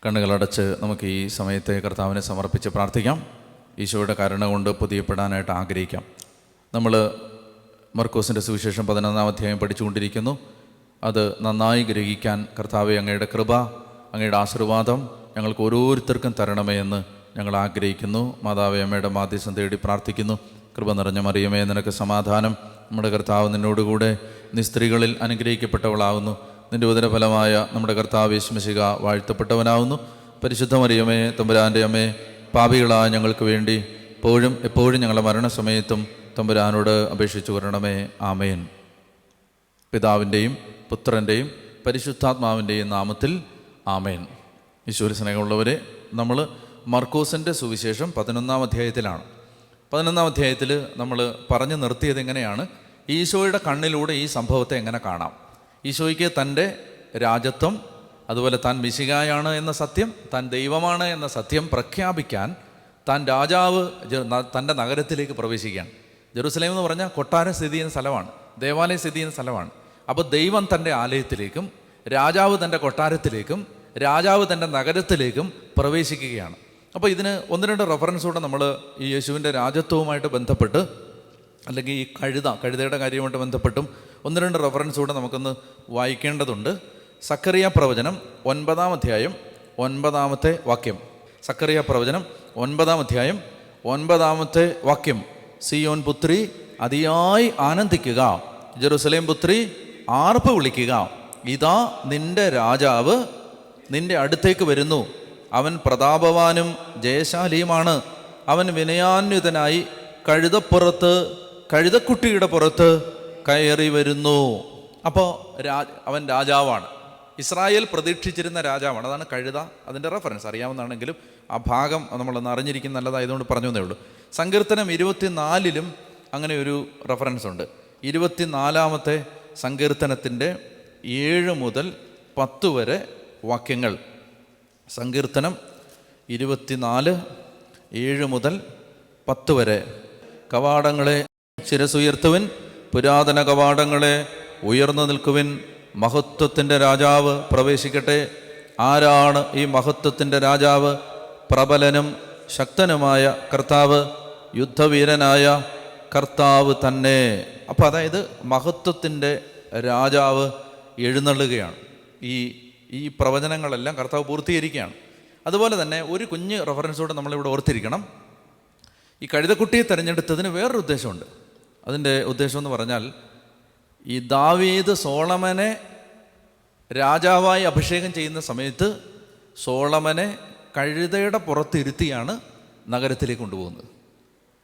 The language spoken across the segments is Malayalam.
കണ്ണുകളടച്ച് നമുക്ക് ഈ സമയത്തെ കർത്താവിനെ സമർപ്പിച്ച് പ്രാർത്ഥിക്കാം. ഈശോയുടെ കരുണ കൊണ്ട് പുതിയപ്പെടാനായിട്ട് ആഗ്രഹിക്കാം. നമ്മൾ മർക്കോസിൻ്റെ സുവിശേഷം 11-ാം അധ്യായം പഠിച്ചുകൊണ്ടിരിക്കുന്നു. അത് നന്നായി ഗ്രഹിക്കാൻ കർത്താവെ അങ്ങയുടെ കൃപ, അങ്ങയുടെ ആശീർവാദം ഞങ്ങൾക്ക് ഓരോരുത്തർക്കും തരണമേ എന്ന് ഞങ്ങൾ ആഗ്രഹിക്കുന്നു. മാതാവേ, അമ്മയുടെ മാധ്യസ്ഥം തേടി പ്രാർത്ഥിക്കുന്നു. കൃപ നിറഞ്ഞ മറിയമേ, നിനക്ക് സമാധാനം. നമ്മുടെ കർത്താവ് നിന്നോടുകൂടെ, നീ സ്ത്രീകളിൽ അനുഗ്രഹിക്കപ്പെട്ടവളാവുന്നു. നിൻ്റെ ഉദരഫലമായ നമ്മുടെ കർത്താവ് യേശു മിശിഹ വാഴ്ത്തപ്പെട്ടവനാവുന്നു. പരിശുദ്ധ മറിയമേ, തമ്പുരാൻ്റെ അമ്മേ, പാപികളായ ഞങ്ങൾക്ക് വേണ്ടി എപ്പോഴും ഞങ്ങളുടെ മരണസമയത്തും തമ്പുരാനോട് അപേക്ഷിച്ചു വരണമേ. ആമേൻ. പിതാവിൻ്റെയും പുത്രൻ്റെയും പരിശുദ്ധാത്മാവിൻ്റെയും നാമത്തിൽ ആമേൻ. ഈശോയിൽ സ്നേഹമുള്ളവരെ, നമ്മൾ മർക്കോസിൻ്റെ സുവിശേഷം 11-ാം അധ്യായത്തിലാണ്. 11-ാം അധ്യായത്തിൽ നമ്മൾ പറഞ്ഞു നിർത്തിയത് എങ്ങനെയാണ്? ഈശോയുടെ കണ്ണിലൂടെ ഈ സംഭവത്തെ എങ്ങനെ കാണാം? ഈശോയ്ക്ക് തൻ്റെ രാജത്വം, അതുപോലെ താൻ മിശിഹായാണ് എന്ന സത്യം, താൻ ദൈവമാണ് എന്ന സത്യം പ്രഖ്യാപിക്കാൻ താൻ രാജാവ് തൻ്റെ നഗരത്തിലേക്ക് പ്രവേശിക്കുകയാണ്. ജെറുസലേം എന്ന് പറഞ്ഞാൽ കൊട്ടാരം സ്ഥിതി ചെയ്യുന്ന സ്ഥലമാണ്, ദേവാലയം സ്ഥിതി ചെയ്യുന്ന സ്ഥലമാണ്. അപ്പോൾ ദൈവം തൻ്റെ ആലയത്തിലേക്കും രാജാവ് തൻ്റെ കൊട്ടാരത്തിലേക്കും രാജാവ് തൻ്റെ നഗരത്തിലേക്കും പ്രവേശിക്കുകയാണ്. അപ്പോൾ ഇതിന് 1-2 റെഫറൻസൂടെ നമ്മൾ ഈ യേശുവിൻ്റെ രാജത്വവുമായിട്ട് ബന്ധപ്പെട്ട്, അല്ലെങ്കിൽ ഈ കഴുതയുടെ കാര്യവുമായിട്ട് ബന്ധപ്പെട്ടും 1-2 റെഫറൻസൂടെ നമുക്കൊന്ന് വായിക്കേണ്ടതുണ്ട്. സക്കറിയ പ്രവചനം 9-ാം അധ്യായം 9-ാമത്തെ വാക്യം. സക്കറിയ പ്രവചനം 9-ാം അധ്യായം 9-ാമത്തെ വാക്യം. സിയോൻ പുത്രി അതിയായി ആനന്ദിക്കുക, ജെറുസലേം പുത്രി ആർപ്പ് വിളിക്കുക. ഇതാ നിന്റെ രാജാവ് നിന്റെ അടുത്തേക്ക് വരുന്നു. അവൻ പ്രതാപവാനും ജയശാലിയുമാണ്. അവൻ വിനയാന്വിതനായി കഴുതക്കുട്ടിയുടെ പുറത്ത് കയറി വരുന്നു. അപ്പോൾ അവൻ രാജാവാണ്, ഇസ്രായേൽ പ്രതീക്ഷിച്ചിരുന്ന രാജാവാണ്. അതാണ് കഴുത. അതിൻ്റെ റെഫറൻസ് അറിയാവുന്നതാണെങ്കിലും ആ ഭാഗം നമ്മളൊന്ന് അറിഞ്ഞിരിക്കുന്ന നല്ലതായതുകൊണ്ട് പറഞ്ഞു എന്നേ ഉള്ളൂ. സങ്കീർത്തനം 24-ലും അങ്ങനെ ഒരു റെഫറൻസ് ഉണ്ട്. 24-ാമത്തെ സങ്കീർത്തനത്തിൻ്റെ 7 മുതൽ 10 വരെ വാക്യങ്ങൾ. സങ്കീർത്തനം 24, 7 മുതൽ 10 വരെ. കവാടങ്ങളെ ശിരസുയർത്തുവിൻ, പുരാതന കവാടങ്ങളെ ഉയർന്നു നിൽക്കുവിൻ. മഹത്വത്തിൻ്റെ രാജാവ് പ്രവേശിക്കട്ടെ. ആരാണ് ഈ മഹത്വത്തിൻ്റെ രാജാവ്? പ്രബലനും ശക്തനുമായ കർത്താവ്, യുദ്ധവീരനായ കർത്താവ് തന്നെ. അപ്പോൾ അതായത് മഹത്വത്തിൻ്റെ രാജാവ് എഴുന്നള്ളുകയാണ്. ഈ പ്രവചനങ്ങളെല്ലാം കർത്താവ് പൂർത്തീകരിക്കുകയാണ്. അതുപോലെ തന്നെ ഒരു കുഞ്ഞ് റെഫറൻസോടെ നമ്മളിവിടെ ഓർത്തിരിക്കണം. ഈ കഴുതക്കുട്ടിയെ തിരഞ്ഞെടുത്തതിന് വേറൊരു ഉദ്ദേശമുണ്ട്. അതിൻ്റെ ഉദ്ദേശം എന്ന് പറഞ്ഞാൽ, ഈ ദാവീദ് സോളമനെ രാജാവായി അഭിഷേകം ചെയ്യുന്ന സമയത്ത് സോളമനെ കഴുതയുടെ പുറത്തിരുത്തിയാണ് നഗരത്തിലേക്ക് കൊണ്ടുപോകുന്നത്.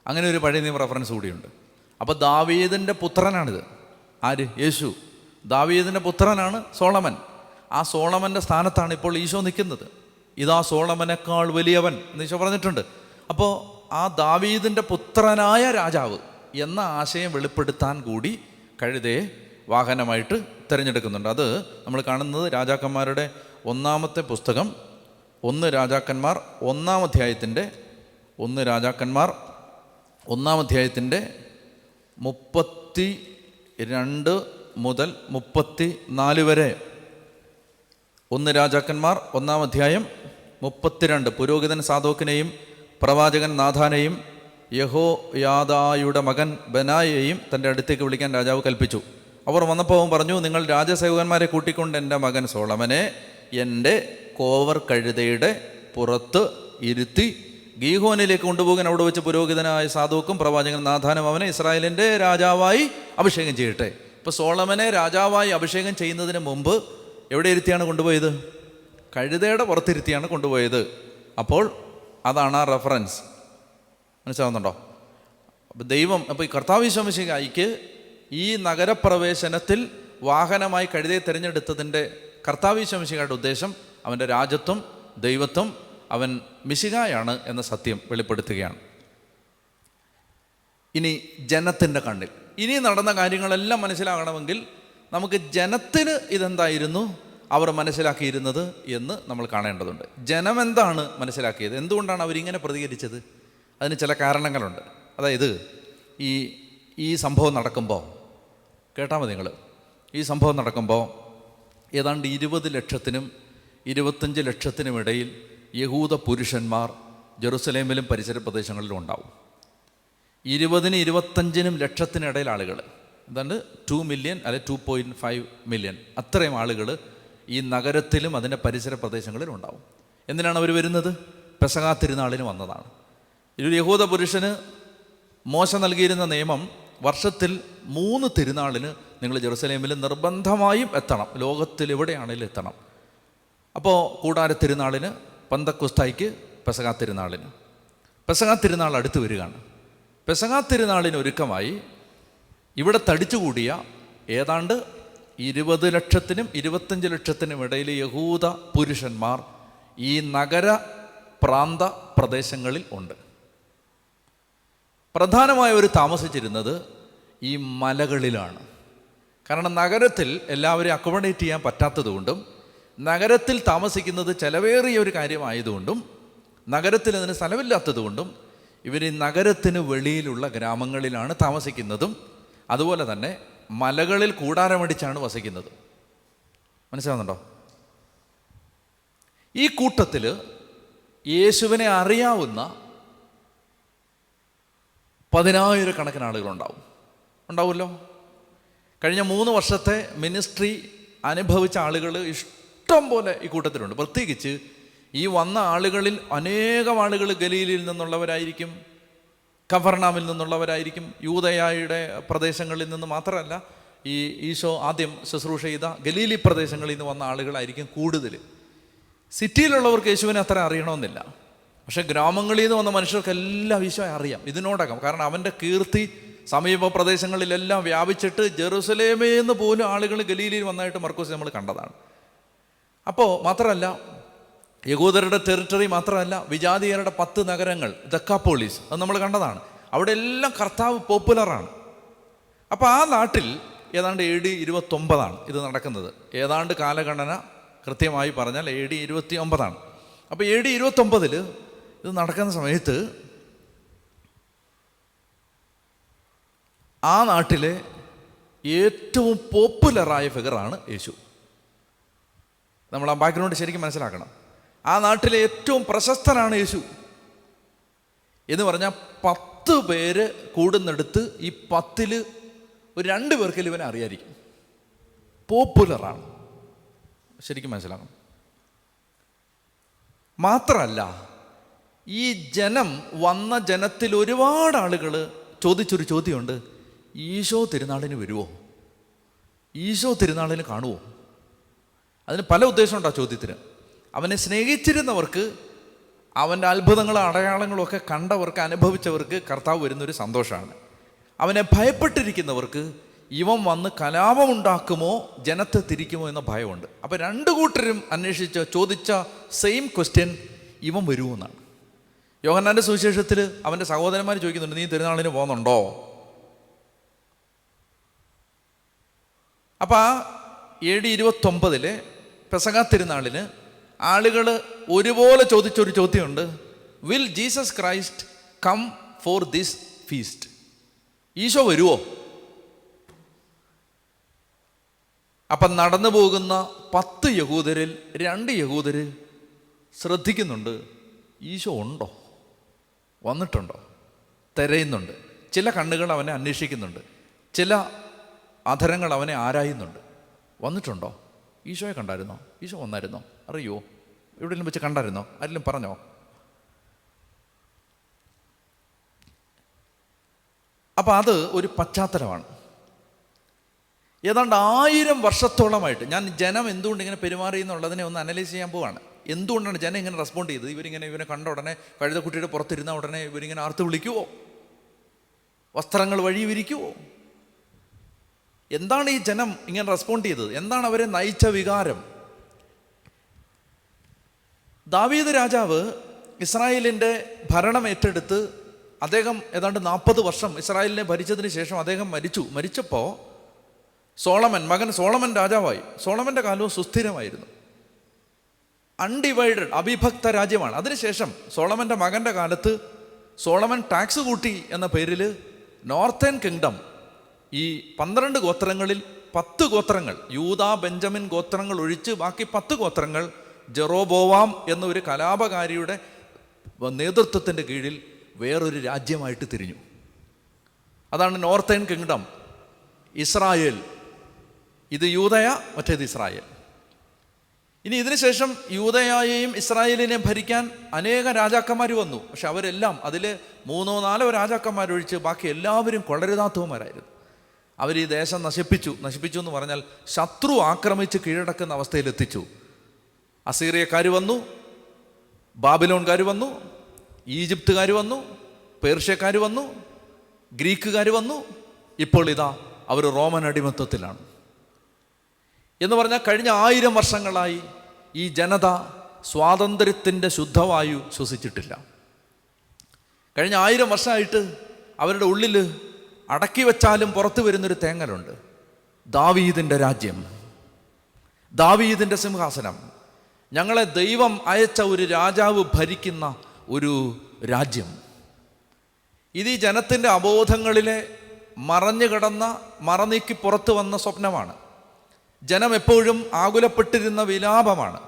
അങ്ങനെ ഒരു പഴയ നിയമ റെഫറൻസ് കൂടിയുണ്ട്. അപ്പോൾ ദാവീദിൻ്റെ പുത്രനാണിത്. ആര്? യേശു. ദാവീദിൻ്റെ പുത്രനാണ് സോളമൻ. ആ സോളമൻ്റെ സ്ഥാനത്താണ് ഇപ്പോൾ ഈശോ നിൽക്കുന്നത്. ഇതാ സോളമനേക്കാൾ വലിയവൻ എന്ന് ഈശോ പറഞ്ഞിട്ടുണ്ട്. അപ്പോൾ ആ ദാവീദിൻ്റെ പുത്രനായ രാജാവ് എന്ന ആശയം വെളിപ്പെടുത്താൻ കൂടി കഴുതയെ വാഹനമായിട്ട് തിരഞ്ഞെടുക്കുന്നുണ്ട്. അത് നമ്മൾ കാണുന്നത് രാജാക്കന്മാരുടെ 1-ാമത്തെ പുസ്തകം, 1 രാജാക്കന്മാർ 1-ാം അധ്യായത്തിൻ്റെ 32 മുതൽ 34 വരെ. 1 രാജാക്കന്മാർ 1-ാം അധ്യായം 32. പുരോഹിതൻ സാദോക്കിനെയും പ്രവാചകൻ നാഥാനെയും യഹോയാദായുടെ മകൻ ബനായെയും തൻ്റെ അടുത്തേക്ക് വിളിക്കാൻ രാജാവ് കൽപ്പിച്ചു. അവർ വന്നപ്പോൾ പറഞ്ഞു, നിങ്ങൾ രാജസേവകന്മാരെ കൂട്ടിക്കൊണ്ട് എൻ്റെ മകൻ സോളമനെ എൻ്റെ കോവർ കഴുതയുടെ പുറത്ത് ഇരുത്തി ഗീഹോനിലേക്ക് കൊണ്ടുപോകാൻ അവിടെ വെച്ച് പുരോഹിതനായ സാദോക്കും പ്രവാചകൻ നാഥാനും അവനെ ഇസ്രായേലിൻ്റെ രാജാവായി അഭിഷേകം ചെയ്യട്ടെ. ഇപ്പോൾ സോളമനെ രാജാവായി അഭിഷേകം ചെയ്യുന്നതിന് മുമ്പ് എവിടെ ഇരുത്തിയാണ് കൊണ്ടുപോയത്? കഴുതയുടെ പുറത്തിരുത്തിയാണ് കൊണ്ടുപോയത്. അപ്പോൾ അതാണ് ആ റെഫറൻസ്. മനസ്സിലാവുന്നുണ്ടോ? അപ്പോൾ ദൈവം, അപ്പോൾ ഈ കർത്താവ് യേശു മിശിഹായ്ക്ക് ഈ നഗരപ്രവേശനത്തിൽ വാഹനമായി കഴുതയെ തിരഞ്ഞെടുത്തതിൻ്റെ കർത്താവ് യേശു മിശിഹായുടെ ഉദ്ദേശം അവൻ്റെ രാജത്വം, ദൈവത്വം, അവൻ മിശിഹായാണ് എന്ന സത്യം വെളിപ്പെടുത്തുകയാണ്. ഇനി ജനത്തിൻ്റെ കണ്ണിൽ ഇനി നടന്ന കാര്യങ്ങളെല്ലാം മനസ്സിലാകണമെങ്കിൽ നമുക്ക് ജനത്തിന് ഇതെന്തായിരുന്നു അവർ മനസ്സിലാക്കിയിരുന്നത് എന്ന് നമ്മൾ കാണേണ്ടതുണ്ട്. ജനം എന്താണ് മനസ്സിലാക്കിയത്? എന്തുകൊണ്ടാണ് അവരിങ്ങനെ പ്രതികരിച്ചത്? അതിന് ചില കാരണങ്ങളുണ്ട്. അതായത് ഈ സംഭവം നടക്കുമ്പോൾ, കേട്ടാൽ മതി നിങ്ങൾ, ഈ സംഭവം നടക്കുമ്പോൾ ഏതാണ്ട് 20 ലക്ഷത്തിനും 25 ലക്ഷത്തിനുമിടയിൽ യഹൂദ പുരുഷന്മാർ ജെറുസലേമിലും പരിസര പ്രദേശങ്ങളിലും ഉണ്ടാവും. 20-25 ലക്ഷത്തിനിടയിൽ ആളുകൾ, എന്താണ് 2 മില്യൺ അല്ലെ 2.5 മില്യൺ, അത്രയും ആളുകൾ ഈ നഗരത്തിലും അതിൻ്റെ പരിസര പ്രദേശങ്ങളിലും ഉണ്ടാവും. എന്തിനാണ് അവർ വരുന്നത്? പെസഹാ തിരുനാളിന് വന്നതാണ്. ഒരു യഹൂദ പുരുഷന് മോശ നൽകിയിരുന്ന നിയമം, വർഷത്തിൽ 3 തിരുനാളിന് നിങ്ങൾ ജെറുസലേമിൽ നിർബന്ധമായും എത്തണം, ലോകത്തിൽ എവിടെയാണെങ്കിലും എത്തണം. അപ്പോൾ കൂടാര തിരുനാളിന്, പന്തക്കുസ്തായ്ക്ക്, പെസഹാ തിരുനാളിന്. പെസഹാ തിരുനാൾ അടുത്ത് വരികയാണ്. പെസഹാ തിരുനാളിന് ഒരുക്കമായി ഇവിടെ തടിച്ചുകൂടിയ ഏതാണ്ട് 20 ലക്ഷത്തിനും 25 ലക്ഷത്തിനും ഇടയിൽ യഹൂദ പുരുഷന്മാർ ഈ നഗര പ്രാന്ത പ്രദേശങ്ങളിൽ ഉണ്ട്. പ്രധാനമായവർ താമസിച്ചിരുന്നത് ഈ മലകളിലാണ്. കാരണം നഗരത്തിൽ എല്ലാവരെയും അക്കോമഡേറ്റ് ചെയ്യാൻ പറ്റാത്തതുകൊണ്ടും നഗരത്തിൽ താമസിക്കുന്നത് ചിലവേറിയ ഒരു കാര്യമായതുകൊണ്ടും നഗരത്തിൽ അതിന് സ്ഥലമില്ലാത്തതുകൊണ്ടും ഇവർ ഈ നഗരത്തിന് വെളിയിലുള്ള ഗ്രാമങ്ങളിലാണ് താമസിക്കുന്നതും അതുപോലെ തന്നെ മലകളിൽ കൂടാരമടിച്ചാണ് വസിക്കുന്നത്. മനസ്സിലാവുന്നുണ്ടോ? ഈ കൂട്ടത്തിൽ യേശുവിനെ അറിയാവുന്ന 10,000 ആളുകളുണ്ടാവും. ഉണ്ടാവുമല്ലോ. കഴിഞ്ഞ 3 വർഷത്തെ മിനിസ്ട്രി അനുഭവിച്ച ആളുകൾ ഇഷ്ടം പോലെ ഈ കൂട്ടത്തിലുണ്ട്. പ്രത്യേകിച്ച് ഈ വന്ന ആളുകളിൽ അനേകം ആളുകൾ ഗലീലിൽ നിന്നുള്ളവരായിരിക്കും, കഫർനാമിൽ നിന്നുള്ളവരായിരിക്കും, യൂദയായുടെ പ്രദേശങ്ങളിൽ നിന്ന് മാത്രമല്ല, ഈ ഈശോ ആദ്യം ശുശ്രൂഷ ചെയ്ത ഗലീലി പ്രദേശങ്ങളിൽ നിന്ന് വന്ന ആളുകളായിരിക്കും കൂടുതൽ. സിറ്റിയിലുള്ളവർക്ക് യേശുവിനെ അത്ര അറിയണമെന്നില്ല. പക്ഷേ ഗ്രാമങ്ങളിൽ നിന്ന് വന്ന മനുഷ്യർക്കെല്ലാം ഈശോയെ അറിയാം ഇതിനോടകം. കാരണം അവൻ്റെ കീർത്തി സമീപ പ്രദേശങ്ങളിലെല്ലാം വ്യാപിച്ചിട്ട് ജെറുസലേമിൽ നിന്ന് പോലും ആളുകൾ ഗലീലിയിൽ വന്നായിട്ട് മർക്കോസ് നമ്മൾ കണ്ടതാണ്. അപ്പോൾ മാത്രമല്ല, യഹൂദരുടെ ടെറിട്ടറി മാത്രമല്ല, വിജാതീയരുടെ 10 നഗരങ്ങൾ, ദക്കാപ്പോളീസ്, അത് നമ്മൾ കണ്ടതാണ്. അവിടെ എല്ലാം കർത്താവ് പോപ്പുലറാണ്. അപ്പോൾ ആ നാട്ടിൽ ഏതാണ്ട് AD 29 ഇത് നടക്കുന്നത്. ഏതാണ്ട് കാലഗണന കൃത്യമായി പറഞ്ഞാൽ AD 29. അപ്പോൾ AD 29 ഇത് നടക്കുന്ന സമയത്ത് ആ നാട്ടിലെ ഏറ്റവും പോപ്പുലറായ ഫിഗറാണ് യേശു. നമ്മൾ ആ ബാക്ക്ഗ്രൗണ്ട് ശരിക്കും മനസ്സിലാക്കണം. ആ നാട്ടിലെ ഏറ്റവും പ്രശസ്തനാണ് യേശു എന്ന് പറഞ്ഞാൽ 10 പേര് കൂടുന്നെടുത്ത് ഈ 10ൽ ഒരു 2 പേർക്കെങ്കിലും ഇവനെ അറിയായിരിക്കും. പോപ്പുലറാണ്, ശരിക്കും മനസ്സിലാക്കണം. മാത്രമല്ല, ഈ ജനം വന്ന ജനത്തിൽ ഒരുപാട് ആളുകൾ ചോദിച്ചൊരു ചോദ്യമുണ്ട്: ഈശോ തിരുനാളിന് വരുമോ? ഈശോ തിരുനാളിന് കാണുമോ? അതിന് പല ഉദ്ദേശമുണ്ട് ആ ചോദ്യത്തിന്. അവനെ സ്നേഹിച്ചിരുന്നവർക്ക്, അവൻ്റെ അത്ഭുതങ്ങളും അടയാളങ്ങളും ഒക്കെ കണ്ടവർക്ക്, അനുഭവിച്ചവർക്ക് കർത്താവ് വരുന്നൊരു സന്തോഷമാണ്. അവനെ ഭയപ്പെട്ടിരിക്കുന്നവർക്ക് ഇവൻ വന്ന് കലാപമുണ്ടാക്കുമോ, ജനത്തെ തിരിക്കുമോ എന്ന ഭയമുണ്ട്. അപ്പോൾ 2 കൂട്ടരും ചോദിച്ച സെയിം ക്വസ്റ്റ്യൻ, ഇവൻ വരുമെന്നാണ്. യോഹന്നാൻ്റെ സുവിശേഷത്തിൽ അവൻ്റെ സഹോദരന്മാർ ചോദിക്കുന്നുണ്ട്, നീ തിരുനാളിന് പോകുന്നുണ്ടോ? അപ്പോൾ ആ AD 29 പെസഹാ തിരുനാളിന് ആളുകൾ ഒരുപോലെ ചോദിച്ചൊരു ചോദ്യമുണ്ട്: will Jesus Christ come for this feast? ഈശോ വരുമോ? അപ്പം നടന്നു പോകുന്ന 10 യഹൂദരിൽ 2 യഹൂദർ ശ്രദ്ധിക്കുന്നുണ്ട്, ഈശോ ഉണ്ടോ, വന്നിട്ടുണ്ടോ, തിരയുന്നുണ്ട്. ചില കണ്ണുകൾ അവനെ അന്വേഷിക്കുന്നുണ്ട്, ചില അധരങ്ങൾ അവനെ ആരായുന്നുണ്ട്. വന്നിട്ടുണ്ടോ? ഈശോയെ കണ്ടായിരുന്നോ? ഈശോ വന്നായിരുന്നോ? അറിയോ? എവിടെയെങ്കിലും വെച്ച് കണ്ടായിരുന്നോ? ആരെങ്കിലും പറഞ്ഞോ? അപ്പം അത് ഒരു പശ്ചാത്തലമാണ്. ഏതാണ്ട് 1000 വർഷത്തോളമായിട്ട് ഞാൻ ജനം എന്തുകൊണ്ട് ഇങ്ങനെ പെരുമാറി എന്നുള്ളതിനെ ഒന്ന് അനലൈസ് ചെയ്യാൻ പോവാണ്. എന്തുകൊണ്ടാണ് ജനം ഇങ്ങനെ റെസ്പോണ്ട് ചെയ്തത്? ഇവനെ കണ്ട ഉടനെ, കഴുതക്കുട്ടിയുടെ പുറത്തിരുന്ന ഉടനെ ഇവരിങ്ങനെ ആർത്ത് വിളിക്കുവോ? വസ്ത്രങ്ങൾ വഴി വിരിക്കുവോ? എന്താണ് ഈ ജനം ഇങ്ങനെ റെസ്പോണ്ട് ചെയ്തത്? എന്താണ് അവരെ നയിച്ച വികാരം? ദാവീദ് രാജാവ് ഇസ്രായേലിൻ്റെ ഭരണം ഏറ്റെടുത്ത് അദ്ദേഹം ഏതാണ്ട് 40 വർഷം ഇസ്രായേലിനെ ഭരിച്ചതിന് ശേഷം അദ്ദേഹം മരിച്ചപ്പോൾ മകൻ സോളമൻ രാജാവായി. സോളമൻ്റെ കാലവും സുസ്ഥിരമായിരുന്നു. അൺഡിവൈഡഡ്, അവിഭക്ത രാജ്യമാണ്. അതിനുശേഷം സോളമൻ്റെ മകൻ്റെ കാലത്ത് സോളമൻ ടാക്സ് കൂട്ടി എന്ന പേരിൽ നോർത്തേൺ കിങ്ഡം, ഈ 12 ഗോത്രങ്ങളിൽ 10 ഗോത്രങ്ങൾ, യൂദാ ബെഞ്ചമിൻ ഗോത്രങ്ങൾ ഒഴിച്ച് ബാക്കി 10 ഗോത്രങ്ങൾ ജെറോബോവാം എന്നൊരു കലാപകാരിയുടെ നേതൃത്വത്തിൻ്റെ കീഴിൽ വേറൊരു രാജ്യമായിട്ട് തിരിഞ്ഞു. അതാണ് നോർത്തേൺ കിങ്ഡം, ഇസ്രായേൽ. ഇത് യൂദയ, മറ്റേത് ഇസ്രായേൽ. ഇനി ഇതിനുശേഷം യൂദയായെയും ഇസ്രായേലിനെയും ഭരിക്കാൻ അനേക രാജാക്കന്മാർ വന്നു. പക്ഷെ അവരെല്ലാം അതിൽ 3-4 രാജാക്കന്മാരൊഴിച്ച് ബാക്കി എല്ലാവരും കൊള്ളരുതാത്തവന്മാരായിരുന്നു. അവർ ഈ ദേശം നശിപ്പിച്ചു എന്ന് പറഞ്ഞാൽ ശത്രു ആക്രമിച്ച് കീഴടക്കുന്ന അവസ്ഥയിലെത്തിച്ചു. അസീറിയക്കാർ വന്നു, ബാബിലോൺകാർ വന്നു, ഈജിപ്തുകാർ വന്നു, പേർഷ്യക്കാർ വന്നു, ഗ്രീക്കുകാർ വന്നു. ഇപ്പോൾ ഇതാ അവർ റോമൻ അടിമത്വത്തിലാണ്. എന്ന് പറഞ്ഞാൽ കഴിഞ്ഞ 1000 വർഷങ്ങളായി ഈ ജനത സ്വാതന്ത്ര്യത്തിൻ്റെ ശുദ്ധവായു ശ്വസിച്ചിട്ടില്ല. കഴിഞ്ഞ 1000 വർഷമായിട്ട് അവരുടെ ഉള്ളിൽ അടക്കി വെച്ചാലും പുറത്തു വരുന്നൊരു തേങ്ങലുണ്ട്. ദാവീദിൻ്റെ രാജ്യം, ദാവീദിൻ്റെ സിംഹാസനം, ഞങ്ങളെ ദൈവം അയച്ച ഒരു രാജാവ് ഭരിക്കുന്ന ഒരു രാജ്യം. ഇത് ഈ ജനത്തിൻ്റെ അബോധങ്ങളിലെ മറഞ്ഞു കിടന്ന, മറനീക്കി പുറത്തു വന്ന സ്വപ്നമാണ്. ജനം എപ്പോഴും ആകുലപ്പെട്ടിരുന്ന വിലാപമാണ്.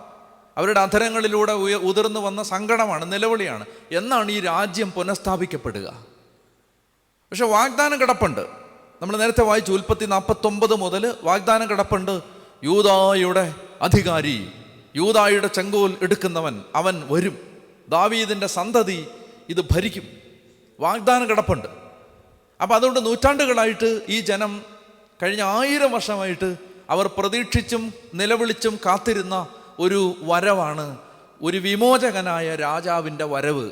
അവരുടെ അധരങ്ങളിലൂടെ ഉതിർന്നു വന്ന സങ്കടമാണ്, നിലവിളിയാണ്. എന്നാണ് ഈ രാജ്യം പുനഃസ്ഥാപിക്കപ്പെടുക? പക്ഷെ വാഗ്ദാനം കിടപ്പുണ്ട്. നമ്മൾ നേരത്തെ വായിച്ചു, ഉൽപ്പത്തി 49 മുതൽ വാഗ്ദാനം കിടപ്പുണ്ട്. യൂദായുടെ അധികാരി, യൂദായുടെ ചെങ്കോൽ എടുക്കുന്നവൻ, അവൻ വരും, ദാവീദിൻ്റെ സന്തതി ഇത് ഭരിക്കും. വാഗ്ദാനം കിടപ്പുണ്ട്. അപ്പം അതുകൊണ്ട് നൂറ്റാണ്ടുകളായിട്ട് ഈ ജനം കഴിഞ്ഞ 1000 വർഷമായിട്ട് അവർ പ്രതീക്ഷിച്ചും നിലവിളിച്ചും കാത്തിരുന്ന ഒരു വരവാണ്, ഒരു വിമോചകനായ രാജാവിൻ്റെ വരവ്.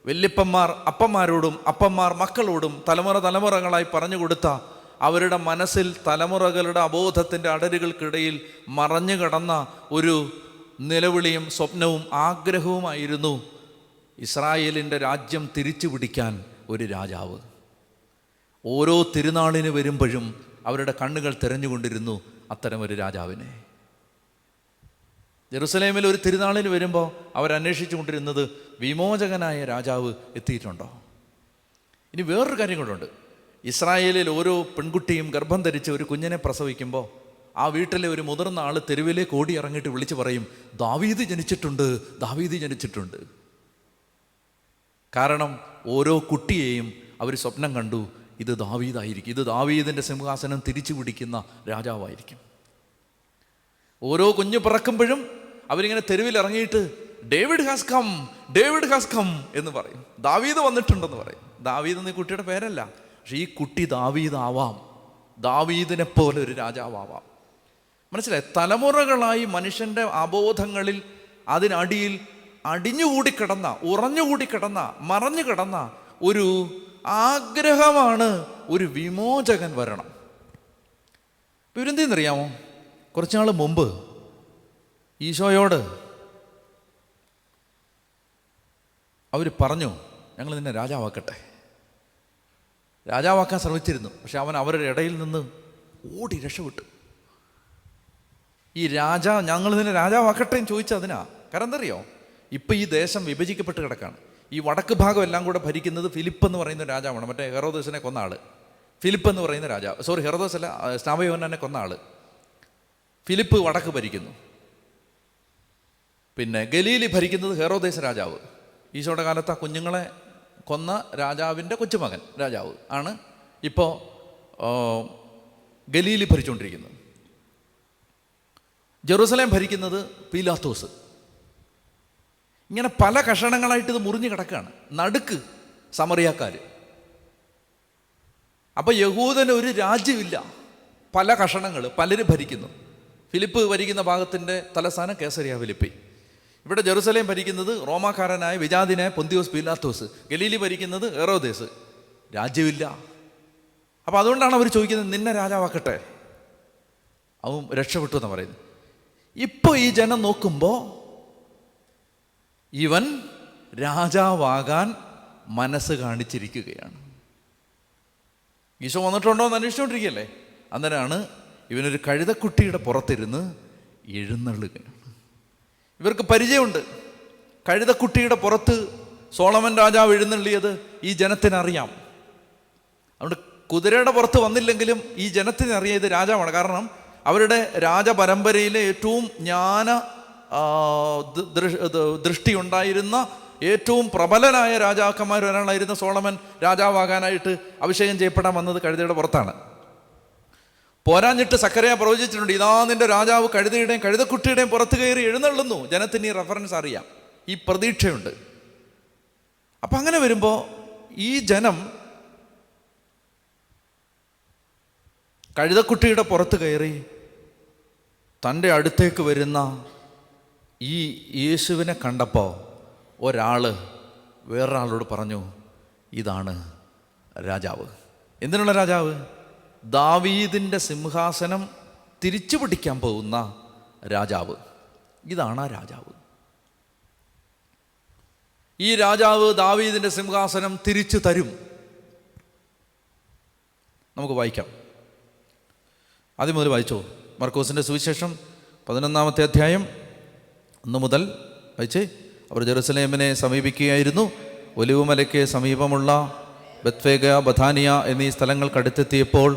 വല്യപ്പന്മാർ അപ്പന്മാരോടും അപ്പന്മാർ മക്കളോടും തലമുറകളായി പറഞ്ഞു കൊടുത്ത, അവരുടെ മനസ്സിൽ തലമുറകളുടെ അബോധത്തിൻ്റെ അടരുകൾക്കിടയിൽ മറഞ്ഞു കിടന്ന ഒരു നിലവിളിയും സ്വപ്നവും ആഗ്രഹവുമായിരുന്നു ഇസ്രായേലിൻ്റെ രാജ്യം തിരിച്ചു പിടിക്കാൻ ഒരു രാജാവ്. ഓരോ തിരുനാളിന് വരുമ്പോഴും അവരുടെ കണ്ണുകൾ തിരഞ്ഞുകൊണ്ടിരുന്നു അത്തരം ഒരു രാജാവിനെ. ജെറുസലേമിൽ ഒരു തിരുനാളിന് വരുമ്പോൾ അവരന്വേഷിച്ചു കൊണ്ടിരുന്നത് വിമോചകനായ രാജാവ് എത്തിയിട്ടുണ്ടോ. ഇനി വേറൊരു കാര്യം കൂടെ. ഇസ്രായേലിൽ ഓരോ പെൺകുട്ടിയും ഗർഭം ധരിച്ച് ഒരു കുഞ്ഞിനെ പ്രസവിക്കുമ്പോൾ ആ വീട്ടിലെ ഒരു മുതിർന്ന ആൾ തെരുവിലേക്ക് ഓടി ഇറങ്ങിയിട്ട് വിളിച്ചു പറയും, ദാവീദ് ജനിച്ചിട്ടുണ്ട്, ദാവീദ് ജനിച്ചിട്ടുണ്ട്. കാരണം ഓരോ കുട്ടിയെയും അവർ സ്വപ്നം കണ്ടു, ഇത് ദാവീദായിരിക്കും, ഇത് ദാവീദിൻ്റെ സിംഹാസനം തിരിച്ചു പിടിക്കുന്ന രാജാവായിരിക്കും. ഓരോ കുഞ്ഞു പിറക്കുമ്പോഴും അവരിങ്ങനെ തെരുവിൽ ഇറങ്ങിയിട്ട് David has come, David has come എന്ന് പറയും. ദാവീദ് വന്നിട്ടുണ്ടെന്ന് പറയും. ദാവീദ് എന്ന കുട്ടിയുടെ പേരല്ല, പക്ഷെ ഈ കുട്ടി ദാവീദാവാം, ദാവീദിനെ പോലെ ഒരു രാജാവാം. മനസ്സിലായി? തലമുറകളായി മനുഷ്യൻ്റെ അബോധങ്ങളിൽ അതിനടിയിൽ അടിഞ്ഞുകൂടിക്കിടന്ന, ഉറഞ്ഞുകൂടിക്കിടന്ന, മറഞ്ഞു കിടന്ന ഒരു ആഗ്രഹമാണ് ഒരു വിമോചകൻ വരണം. ഇവരെന്തെന്നറിയാമോ? കുറച്ചുനാൾ മുമ്പ് ഈശോയോട് അവർ പറഞ്ഞു, ഞങ്ങൾ നിന്നെ രാജാവാക്കട്ടെ. രാജാവാക്കാൻ ശ്രമിച്ചിരുന്നു. പക്ഷെ അവൻ അവരുടെ ഇടയിൽ നിന്ന് ഓടി രക്ഷപ്പെട്ടു. ഈ ഞങ്ങൾ നിന്നെ രാജാവാക്കട്ടെ എന്ന് ചോദിച്ചതിനാ. കാരണം എന്തറിയോ? ഇപ്പം ഈ ദേശം വിഭജിക്കപ്പെട്ട് കിടക്കാണ്. ഈ വടക്ക് ഭാഗം എല്ലാം കൂടെ ഭരിക്കുന്നത് ഫിലിപ്പ് എന്ന് പറയുന്ന രാജാവാണ്. മറ്റേ ഹെറോദോസിനെ കൊന്ന ആൾ ഫിലിപ്പ് എന്ന് പറയുന്ന രാജാവ്. സോറി, ഹെറോദോസ് അല്ല, സ്നാപയോഹന്നാനെ കൊന്ന ആൾ ഫിലിപ്പ് വടക്ക് ഭരിക്കുന്നു. പിന്നെ ഗലീലി ഭരിക്കുന്നത് ഹെറോദേസ് രാജാവ്. ഈശോയുടെ കാലത്ത് ആ കുഞ്ഞുങ്ങളെ കൊന്ന രാജാവിൻ്റെ കൊച്ചുമകൻ രാജാവ് ആണ് ഇപ്പോൾ ഗലീലി ഭരിച്ചുകൊണ്ടിരിക്കുന്നത്. ജെറുസലേം ഭരിക്കുന്നത് പീലാത്തോസ്. ഇങ്ങനെ പല കഷണങ്ങളായിട്ട് ഇത് മുറിഞ്ഞു കിടക്കുകയാണ്. നടുക്ക് സമറിയാക്കാർ. അപ്പോൾ യഹൂദന് ഒരു രാജ്യമില്ല, പല കഷണങ്ങൾ, പലരും ഭരിക്കുന്നു. ഫിലിപ്പ് ഭരിക്കുന്ന ഭാഗത്തിൻ്റെ തലസ്ഥാനം കേസരിയ ഫിലിപ്പി. ഇവിടെ ജെറുസലേം ഭരിക്കുന്നത് റോമാക്കാരനായ വിജാതിനായ പൊന്തിയോസ് പീലാത്തോസ്. ഗലീലി ഭരിക്കുന്നത് ഹെറോദേസ്. രാജ്യമില്ല. അപ്പോൾ അതുകൊണ്ടാണ് അവർ ചോദിക്കുന്നത്, നിന്നെ രാജാവാക്കട്ടെ. അവൻ രക്ഷപ്പെട്ടു എന്ന് പറയുന്നത്. ഇപ്പോൾ ഈ ജനം നോക്കുമ്പോൾ ഇവൻ രാജാവാകാൻ മനസ്സ് കാണിച്ചിരിക്കുകയാണ്. ഈശോ വന്നിട്ടുണ്ടോ എന്ന് അന്വേഷിച്ചുകൊണ്ടിരിക്കുകയല്ലേ. അന്നേരമാണ് ഇവനൊരു കഴുതക്കുട്ടിയുടെ പുറത്തിരുന്ന് എഴുന്നള്ളുകയാണ്. ഇവർക്ക് പരിചയമുണ്ട്. കഴുതക്കുട്ടിയുടെ പുറത്ത് സോളമൻ രാജാവ് എഴുന്നള്ളിയത് ഈ ജനത്തിനറിയാം. അതുകൊണ്ട് കുതിരയുടെ പുറത്ത് വന്നില്ലെങ്കിലും ഈ ജനത്തിനറിയാം ഇത് രാജാവാണ്. കാരണം അവരുടെ രാജപരമ്പരയിലെ ഏറ്റവും ദൃഷ്ടിയുണ്ടായിരുന്ന ഏറ്റവും പ്രബലനായ രാജാക്കന്മാരൊരാളായിരുന്ന സോളമൻ രാജാവാകാനായിട്ട് അഭിഷേകം ചെയ്യപ്പെടാൻ വന്നത് കഴുതയുടെ പുറത്താണ്. പോരാഞ്ഞിട്ട് സക്കറിയ പ്രവചിച്ചിട്ടുണ്ട്, ഇതാ നിന്റെ രാജാവ് കഴുതയുടെയും കഴുതക്കുട്ടിയുടെയും പുറത്ത് കയറി എഴുന്നള്ളുന്നു. ജനത്തിന് ഈ റെഫറൻസ് അറിയാം, ഈ പ്രതീക്ഷയുണ്ട്. അപ്പം അങ്ങനെ വരുമ്പോൾ ഈ ജനം കഴുതക്കുട്ടിയുടെ പുറത്ത് കയറി തൻ്റെ അടുത്തേക്ക് വരുന്ന ഈ യേശുവിനെ കണ്ടപ്പോൾ ഒരാൾ വേറൊരാളോട് പറഞ്ഞു, ഇതാണ് രാജാവ്. എന്തിനുള്ള രാജാവ്? ദാവീദിൻ്റെ സിംഹാസനം തിരിച്ചു പിടിക്കാൻ പോകുന്ന രാജാവ്. ഇതാണ് ആ രാജാവ്. ഈ രാജാവ് ദാവീദിൻ്റെ സിംഹാസനം തിരിച്ചു തരും. നമുക്ക് വായിക്കാം. ആദ്യം മുതൽ വായിച്ചോ. മർക്കോസിൻ്റെ സുവിശേഷം 11-ാമത്തെ അധ്യായം 1 മുതൽ വായിച്ചേ. അവർ ജെറുസലേമിനെ സമീപിക്കുകയായിരുന്നു. ഒലിവുമലയ്ക്ക് സമീപമുള്ള ബത്ഫേഗ, ബഥാനിയ എന്നീ സ്ഥലങ്ങൾക്കടുത്തെത്തിയപ്പോൾ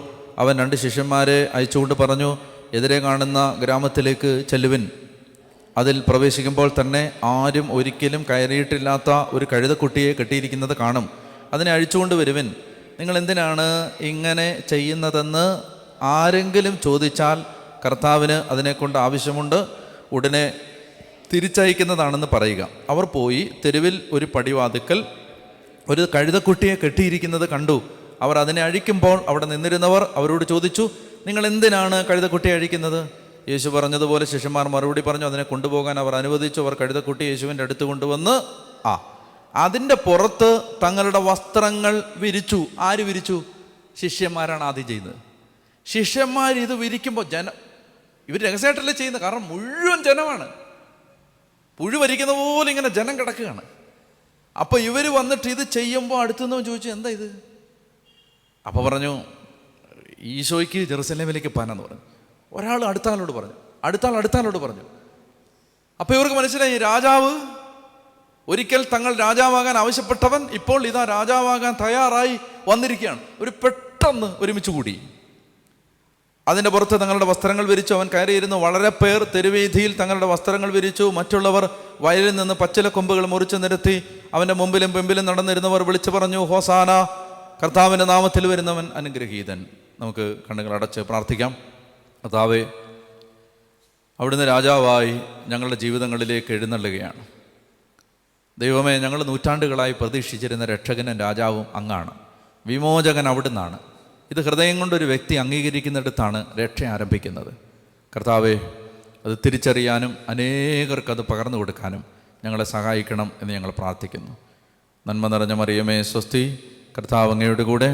അവൻ 2 ശിഷ്യന്മാരെ അയച്ചുകൊണ്ട് പറഞ്ഞു, എതിരെ കാണുന്ന ഗ്രാമത്തിലേക്ക് ചെല്ലുവിൻ. അതിൽ പ്രവേശിക്കുമ്പോൾ തന്നെ ആരും ഒരിക്കലും കയറിയിട്ടില്ലാത്ത ഒരു കഴുതക്കുട്ടിയെ കെട്ടിയിരിക്കുന്നത് കാണും. അതിനെ അഴിച്ചുകൊണ്ട് വരുവിൻ. നിങ്ങൾ എന്തിനാണ് ഇങ്ങനെ ചെയ്യുന്നതെന്ന് ആരെങ്കിലും ചോദിച്ചാൽ കർത്താവിന് അതിനെക്കൊണ്ട് ആവശ്യമുണ്ട്, ഉടനെ തിരിച്ചയക്കുന്നതാണെന്ന് പറയുക. അവർ പോയി തെരുവിൽ ഒരു പടിവാതിക്കൽ ഒരു കഴുതക്കുട്ടിയെ കെട്ടിയിരിക്കുന്നത് കണ്ടു. അവർ അതിനെ അഴിക്കുമ്പോൾ അവിടെ നിന്നിരുന്നവർ അവരോട് ചോദിച്ചു, നിങ്ങൾ എന്തിനാണ് കഴുതക്കുട്ടിയെ അഴിക്കുന്നത്? യേശു പറഞ്ഞതുപോലെ ശിഷ്യന്മാർ മറുപടി പറഞ്ഞു. അതിനെ കൊണ്ടുപോകാൻ അവർ അനുവദിച്ചു. അവർ കഴുതക്കുട്ടി യേശുവിൻ്റെ അടുത്ത് കൊണ്ടുവന്ന് അതിൻ്റെ പുറത്ത് തങ്ങളുടെ വസ്ത്രങ്ങൾ വിരിച്ചു. ആര് വിരിച്ചു? ശിഷ്യന്മാരാണ് ആദ്യം ചെയ്യുന്നത്. ശിഷ്യന്മാർ ഇത് വിരിക്കുമ്പോൾ ഇവർ രഹസ്യമായിട്ടല്ലേ ചെയ്യുന്നത്, കാരണം മുഴുവൻ ജനമാണ്. പുഴു വരിക്കുന്ന പോലെ ഇങ്ങനെ ജനം കിടക്കുകയാണ്. അപ്പോൾ ഇവർ വന്നിട്ട് ഇത് ചെയ്യുമ്പോൾ അടുത്തുനിന്ന് ചോദിച്ചു, എന്താ ഇത്? അപ്പോൾ പറഞ്ഞു, ഈശോയ്ക്ക് ജെറുസലേമിലേക്ക് പോകാനെന്ന് പറഞ്ഞു. ഒരാൾ അടുത്താളോട് പറഞ്ഞു, അടുത്താളോട് പറഞ്ഞു. അപ്പോൾ ഇവർക്ക് മനസ്സിലായി, രാജാവ് ഒരിക്കൽ തങ്ങൾ രാജാവാകാൻ ആവശ്യപ്പെട്ടവൻ ഇപ്പോൾ ഇതാ രാജാവാകാൻ തയ്യാറായി വന്നിരിക്കുകയാണ്. ഒരു പെട്ടെന്ന് ഒരുമിച്ച് കൂടി അതിൻ്റെ പുറത്ത് തങ്ങളുടെ വസ്ത്രങ്ങൾ വിരിച്ചു. അവൻ കയറിയിരുന്നു. വളരെ പേർ തെരുവീഥിയിൽ തങ്ങളുടെ വസ്ത്രങ്ങൾ വിരിച്ചു. മറ്റുള്ളവർ വയലിൽ നിന്ന് പച്ചിലക്കൊമ്പുകൾ മുറിച്ച് നിരത്തി. അവൻ്റെ മുമ്പിലും പിമ്പിലും നടന്നിരുന്നവർ വിളിച്ചു പറഞ്ഞു, ഹോസാന, കർത്താവിൻ്റെ നാമത്തിൽ വരുന്നവൻ അനുഗ്രഹീതൻ. നമുക്ക് കണ്ണുകൾ അടച്ച് പ്രാർത്ഥിക്കാം. കർത്താവേ, അവിടുന്ന് രാജാവായി ഞങ്ങളുടെ ജീവിതങ്ങളിലേക്ക് എഴുന്നള്ളുകയാണ്. ദൈവമേ, ഞങ്ങൾ നൂറ്റാണ്ടുകളായി പ്രതീക്ഷിച്ചിരുന്ന രക്ഷകനും രാജാവും അങ്ങാണ്. വിമോചകൻ അവിടുന്നാണ്. ഇത് ഹൃദയം കൊണ്ടൊരു വ്യക്തി അംഗീകരിക്കുന്നിടത്താണ് രക്ഷ ആരംഭിക്കുന്നത്. കർത്താവേ, അത് തിരിച്ചറിയാനും അനേകർക്ക് അത് പകർന്നു കൊടുക്കാനും ഞങ്ങളെ സഹായിക്കണം എന്ന് ഞങ്ങൾ പ്രാർത്ഥിക്കുന്നു. നന്മ നിറഞ്ഞ മറിയമേ സ്വസ്തി, കർത്താവ് അങ്ങയുടെ കൂടെ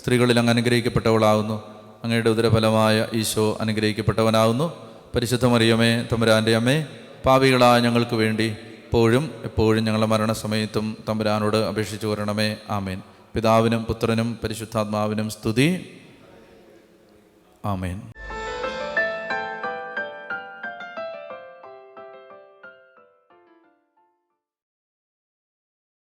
സ്ത്രീകളിൽ അങ്ങ് അനുഗ്രഹിക്കപ്പെട്ടവളാകുന്നു. അങ്ങയുടെ ഉദരഫലമായ ഈശോ അനുഗ്രഹിക്കപ്പെട്ടവനാകുന്നു. പരിശുദ്ധ മറിയമേ തമ്പുരാൻ്റെ അമ്മേ, പാപികളായ ഞങ്ങൾക്ക് വേണ്ടി ഇപ്പോഴും എപ്പോഴും ഞങ്ങളുടെ മരണസമയത്തും തമ്പുരാനോട് അപേക്ഷിച്ചു വരണമേ. ആമേൻ. പിതാവിനും പുത്രനും പരിശുദ്ധാത്മാവിനും സ്തുതി. ആമേൻ.